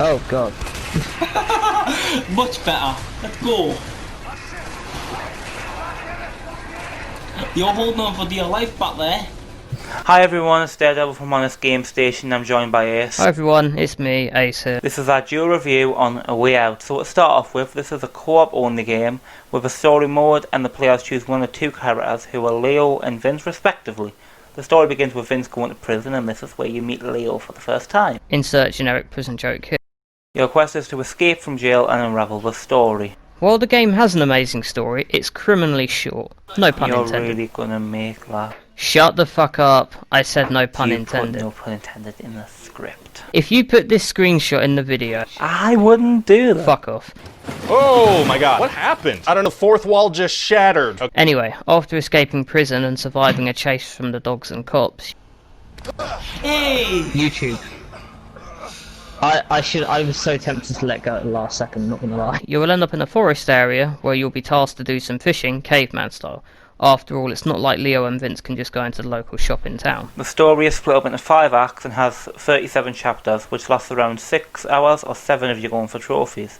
Oh god. Much better. Let's go. You're holding on for dear life back there. Hi everyone, it's Daredevil from Honest Game Station. I'm joined by Ace. Hi everyone, it's me, Ace here. This is our dual review on A Way Out. So to start off with, this is a co-op only game with a story mode, and the players choose one or two characters who are Leo and Vince respectively. The story begins with Vince going to prison, and this is where you meet Leo for the first time. Insert generic prison joke here. Your quest is to escape from jail and unravel the story. While the game has an amazing story, it's criminally short. No pun You're intended. really gonna make that. Shut the fuck up. I said no pun You intended. put no pun intended in the script. If you put this screenshot in the video, I wouldn't do that. fuck off. Oh my god, what happened? I don't know, the fourth wall just shattered. Okay. Anyway, after escaping prison and surviving a chase from the dogs and cops... Hey! YouTube. I was so tempted to let go at the last second, not gonna lie. You will end up in a forest area where you'll be tasked to do some fishing, caveman style. After all, it's not like Leo and Vince can just go into the local shop in town. The story is split up into 5 acts and has 37 chapters, which lasts around 6 hours or 7 if you're going for trophies.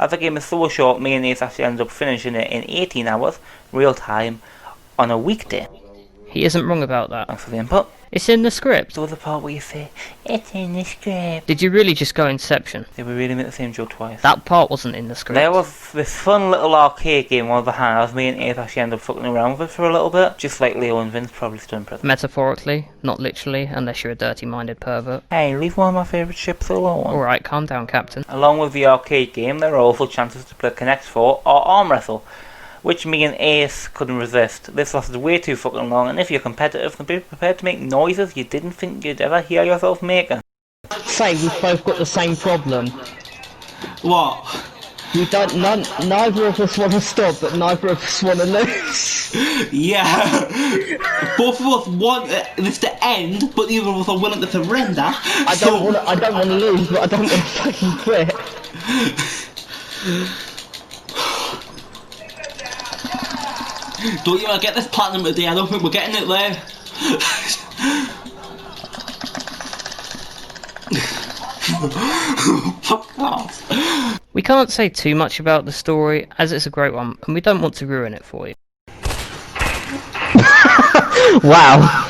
As the game is so short, me and Ace actually ended up finishing it in 18 hours, real time, on a weekday. He isn't wrong about that. Thanks for the input. It's in the script. So the part where you say, it's in the script. Did you really just go Inception? Did we really make the same joke twice? That part wasn't in the script. There was this fun little arcade game on the other hand, as me and Ace actually ended up fucking around with it for a little bit, just like Leo and Vince probably stood in prison. Metaphorically, not literally, unless you're a dirty-minded pervert. Hey, leave one of my favourite ships alone. Alright, calm down, Captain. Along with the arcade game, there are also chances to play Connect 4 or Arm Wrestle, which me and Ace couldn't resist. This lasted way too fucking long, and if you're competitive, then be prepared to make noises you didn't think you'd ever hear yourself making. Say, we've both got the same problem. What? We don't, neither of us want to stop, but neither of us want to lose. Yeah. Both of us want this to end, but neither of us are willing to surrender. I don't want to lose, but I don't want to fucking quit. Don't you want to get this platinum today? I don't think we're getting it there. Fuck off. We can't say too much about the story, as it's a great one, and we don't want to ruin it for you. Wow.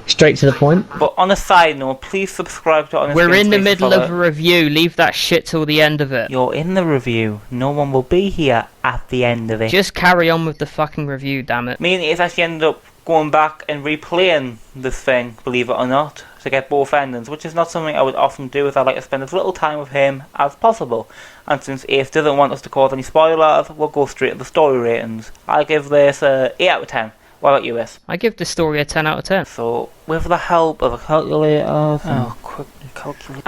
Straight to the point. But on a side note, please subscribe to Honest We're Game in the Station middle for of a review, leave that shit till the end of it. You're in the review. No one will be here at the end of it. Just carry on with the fucking review, damn it. Me and Ace actually ended up going back and replaying this thing, believe it or not, to get both endings, which is not something I would often do, as I like to spend as little time with him as possible. And since Ace doesn't want us to cause any spoilers, we'll go straight to the story ratings. I give this a 8 out of 10. What about you, Ace? I give this story a 10 out of 10. So, with the help of a calculator... Oh, quickly calculate...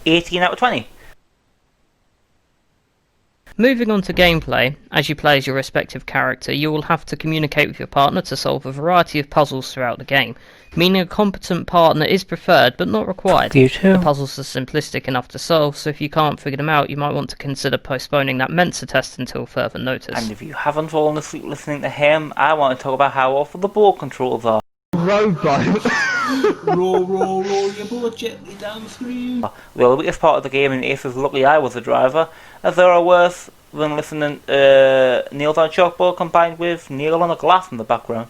18 out of 20. Moving on to gameplay, as you play as your respective character, you will have to communicate with your partner to solve a variety of puzzles throughout the game, meaning a competent partner is preferred but not required. You too. The puzzles are simplistic enough to solve, so if you can't figure them out, you might want to consider postponing that Mensa test until further notice. And if you haven't fallen asleep listening to him, I want to talk about how awful the board controls are. Rowboat. roll your boat gently down the stream. The weakest part of the game, and Ace is lucky I was the driver, as there are worse than listening to Neil's on a chalkboard combined with Neil on a glass in the background.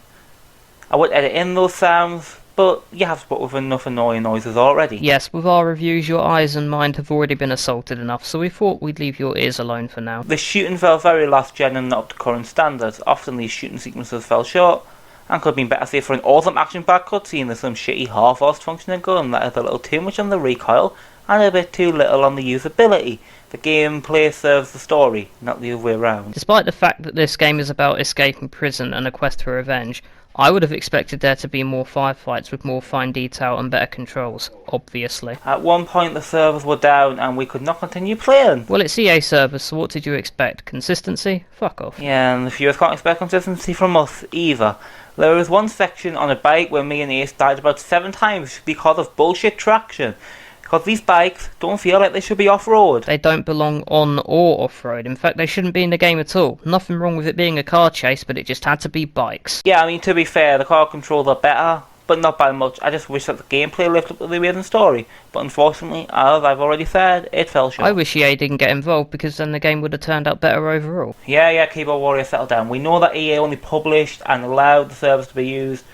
I would edit in those sounds, but you have to put with enough annoying noises already. Yes, with our reviews, your eyes and mind have already been assaulted enough, so we thought we'd leave your ears alone for now. The shooting felt very last gen and not up to current standards. Often these shooting sequences fell short, and could have been better saved for an awesome action-packed cutscene with some shitty half-arsed functioning gun that is a little too much on the recoil and a bit too little on the usability. The gameplay serves the story, not the other way around. Despite the fact that this game is about escaping prison and a quest for revenge, I would have expected there to be more firefights with more fine detail and better controls, obviously. At one point the servers were down and we could not continue playing. Well, it's EA servers, so what did you expect? Consistency? Fuck off. Yeah, and the viewers can't expect consistency from us either. There was one section on a bike where me and Ace died about 7 times because of bullshit traction. Because these bikes don't feel like they should be off-road. They don't belong on or off-road. In fact, they shouldn't be in the game at all. Nothing wrong with it being a car chase, but it just had to be bikes. Yeah, I mean, to be fair, the car controls are better, but but not by much. I just wish that the gameplay lived up to the amazing story. But unfortunately, as I've already said, it fell short. I wish EA didn't get involved because then the game would have turned out better overall. Yeah, Keyboard Warrior, settle down. We know that EA only published and allowed the service to be used,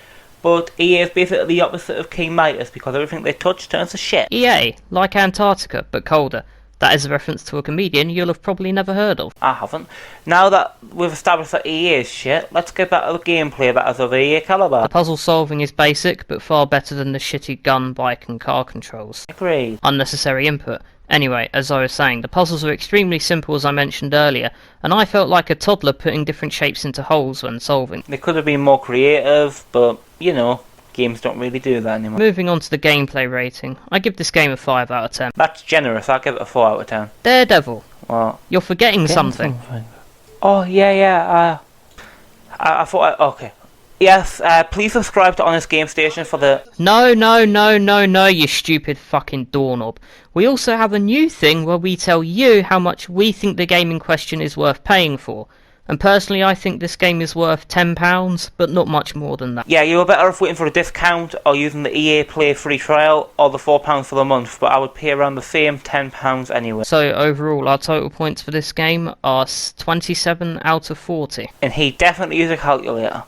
but EA is basically the opposite of King Midas because everything they touch turns to shit. EA, like Antarctica, but colder. That is a reference to a comedian you'll have probably never heard of. I haven't. Now that we've established that EA is shit, let's get back to the gameplay that is of EA caliber. The puzzle solving is basic, but far better than the shitty gun, bike and car controls. Agreed. Unnecessary input. Anyway, as I was saying, the puzzles are extremely simple as I mentioned earlier, and I felt like a toddler putting different shapes into holes when solving. They could have been more creative, but, you know, games don't really do that anymore. Moving on to the gameplay rating, I give this game a 5 out of 10. That's generous, I'll give it a 4 out of 10. Daredevil, Well, you're forgetting something. Oh, I thought, okay. Yes, please subscribe to Honest Game Station for the... No, you stupid fucking doorknob. We also have a new thing where we tell you how much we think the game in question is worth paying for. And personally, I think this game is worth £10, but not much more than that. Yeah, you were better off waiting for a discount or using the EA Play free trial or the £4 for the month, but I would pay around the same £10 anyway. So overall, our total points for this game are 27 out of 40. And he definitely used a calculator.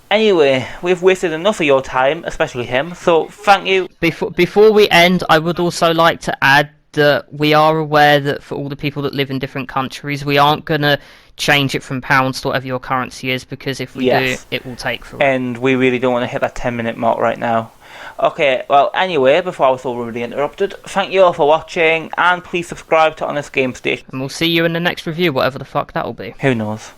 Anyway, we've wasted enough of your time, especially him, so thank you. Before we end, I would also like to add that we are aware that for all the people that live in different countries, we aren't going to change it from pounds to whatever your currency is, because if we do, it will take forever. And we really don't want to hit that 10-minute mark right now. Okay, well, anyway, before I was so rudely interrupted, thank you all for watching, and please subscribe to Honest Game Station. And we'll see you in the next review, whatever the fuck that'll be. Who knows?